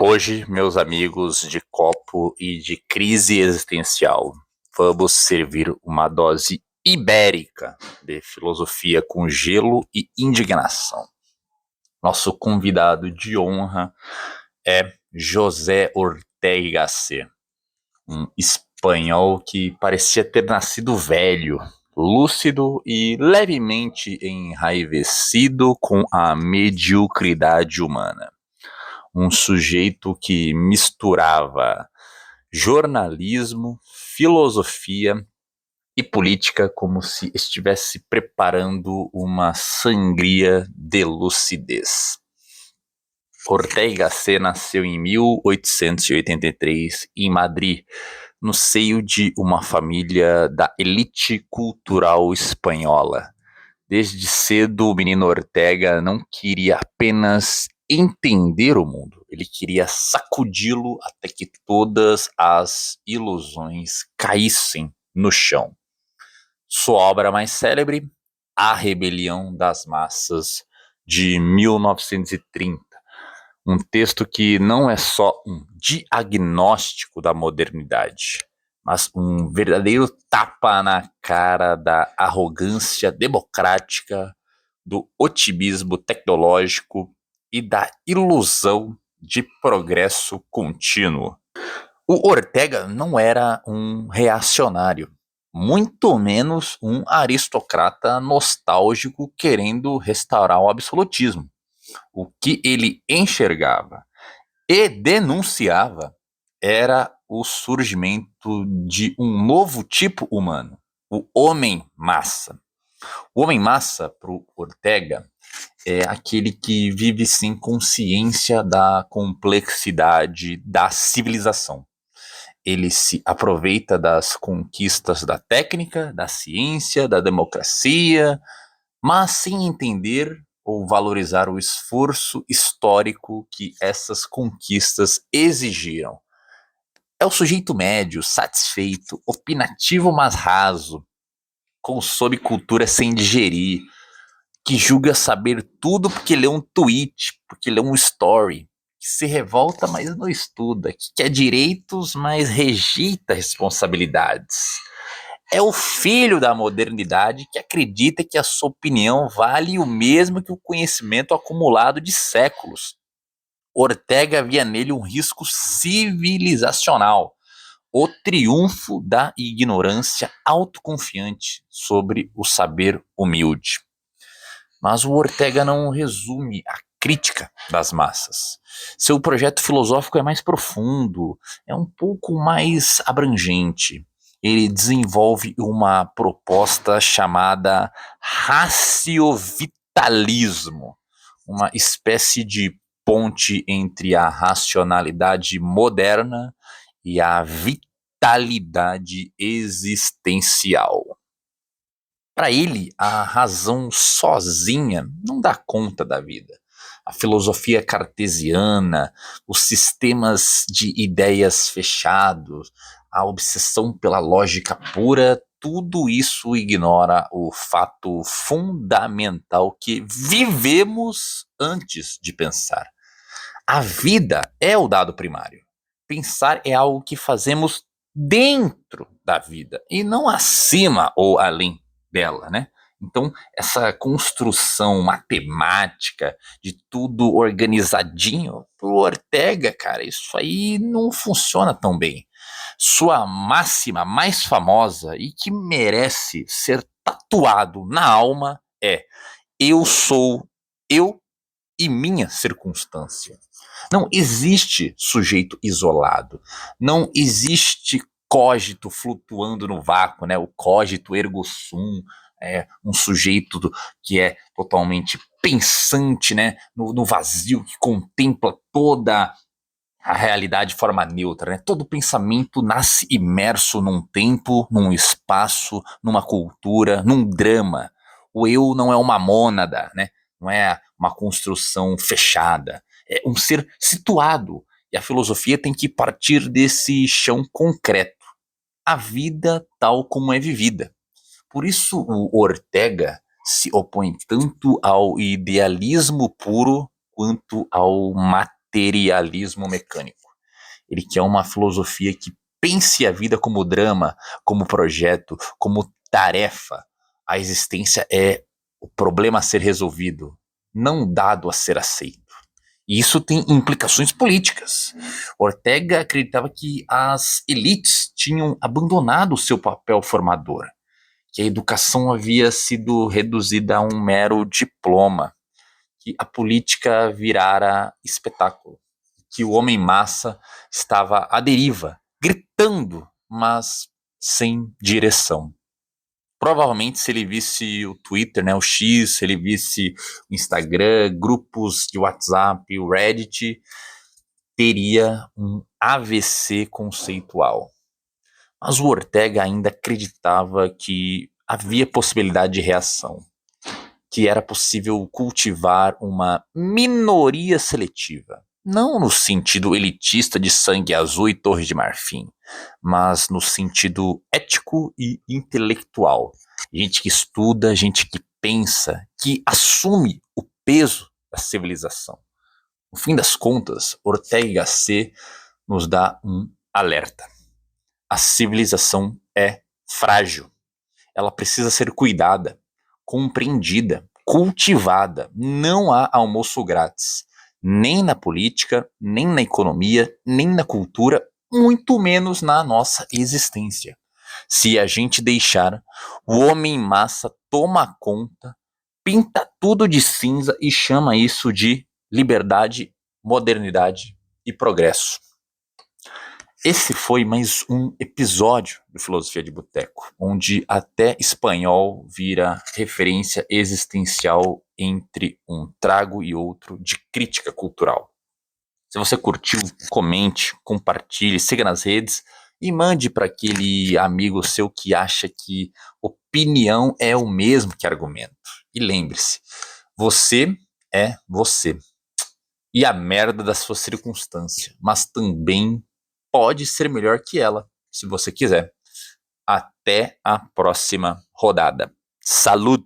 Hoje, meus amigos de copo e de crise existencial, vamos servir uma dose ibérica de filosofia com gelo e indignação. Nosso convidado de honra é José Ortega y Gasset, um espanhol que parecia ter nascido velho, lúcido e levemente enraivecido com a mediocridade humana. Um sujeito que misturava jornalismo, filosofia e política como se estivesse preparando uma sangria de lucidez. Ortega y Gasset nasceu em 1883 em Madrid, no seio de uma família da elite cultural espanhola. Desde cedo, o menino Ortega não queria apenas entender o mundo, ele queria sacudi-lo até que todas as ilusões caíssem no chão. Sua obra mais célebre, A Rebelião das Massas, de 1930. Um texto que não é só um diagnóstico da modernidade, mas um verdadeiro tapa na cara da arrogância democrática, do otimismo tecnológico e da ilusão de progresso contínuo. O Ortega não era um reacionário, muito menos um aristocrata nostálgico querendo restaurar o absolutismo. O que ele enxergava e denunciava era o surgimento de um novo tipo humano, o homem-massa. O homem-massa, para o Ortega, é aquele que vive sem consciência da complexidade da civilização. Ele se aproveita das conquistas da técnica, da ciência, da democracia, mas sem entender ou valorizar o esforço histórico que essas conquistas exigiram. É o sujeito médio, satisfeito, opinativo mas raso, consome cultura sem digerir, que julga saber tudo porque lê um tweet, porque lê um story, que se revolta mas não estuda, que quer direitos mas rejeita responsabilidades. É o filho da modernidade que acredita que a sua opinião vale o mesmo que o conhecimento acumulado de séculos. Ortega via nele um risco civilizacional, o triunfo da ignorância autoconfiante sobre o saber humilde. Mas o Ortega não resume a crítica das massas. Seu projeto filosófico é mais profundo, é um pouco mais abrangente. Ele desenvolve uma proposta chamada raciovitalismo, uma espécie de ponte entre a racionalidade moderna e a vitalidade existencial. Para ele, a razão sozinha não dá conta da vida. A filosofia cartesiana, os sistemas de ideias fechados, a obsessão pela lógica pura, tudo isso ignora o fato fundamental que vivemos antes de pensar. A vida é o dado primário. Pensar é algo que fazemos dentro da vida e não acima ou além dela, né? Então, essa construção matemática de tudo organizadinho, pro Ortega, cara, isso aí não funciona tão bem. Sua máxima mais famosa e que merece ser tatuado na alma é: eu sou eu e minha circunstância. Não existe sujeito isolado, não existe cogito flutuando no vácuo, né? O cogito ergo sum, um sujeito que é totalmente pensante, né? No vazio, que contempla toda a realidade de forma neutra, né? Todo pensamento nasce imerso num tempo, num espaço, numa cultura, num drama. O eu não é uma mônada, né? Não é uma construção fechada. É um ser situado. E a filosofia tem que partir desse chão concreto. A vida tal como é vivida. Por isso o Ortega se opõe tanto ao idealismo puro quanto ao materialismo mecânico. Ele quer uma filosofia que pense a vida como drama, como projeto, como tarefa. A existência é o problema a ser resolvido, não dado a ser aceito. E isso tem implicações políticas. Ortega acreditava que as elites tinham abandonado o seu papel formador, que a educação havia sido reduzida a um mero diploma, que a política virara espetáculo, que o homem-massa estava à deriva, gritando, mas sem direção. Provavelmente, se ele visse o Twitter, né, o X, se ele visse o Instagram, grupos de WhatsApp, o Reddit, teria um AVC conceitual. Mas o Ortega ainda acreditava que havia possibilidade de reação, que era possível cultivar uma minoria seletiva. Não no sentido elitista de sangue azul e torre de marfim, mas no sentido ético e intelectual. Gente que estuda, gente que pensa, que assume o peso da civilização. No fim das contas, Ortega y Gasset nos dá um alerta. A civilização é frágil. Ela precisa ser cuidada, compreendida, cultivada. Não há almoço grátis, nem na política, nem na economia, nem na cultura, muito menos na nossa existência. Se a gente deixar, o homem massa toma conta, pinta tudo de cinza e chama isso de liberdade, modernidade e progresso. Esse foi mais um episódio do Filosofia de Boteco, onde até espanhol vira referência existencial entre um trago e outro de crítica cultural. Se você curtiu, comente, compartilhe, siga nas redes e mande para aquele amigo seu que acha que opinião é o mesmo que argumento. E lembre-se, você é você. E a merda da sua circunstância, mas também pode ser melhor que ela, se você quiser. Até a próxima rodada. Salud!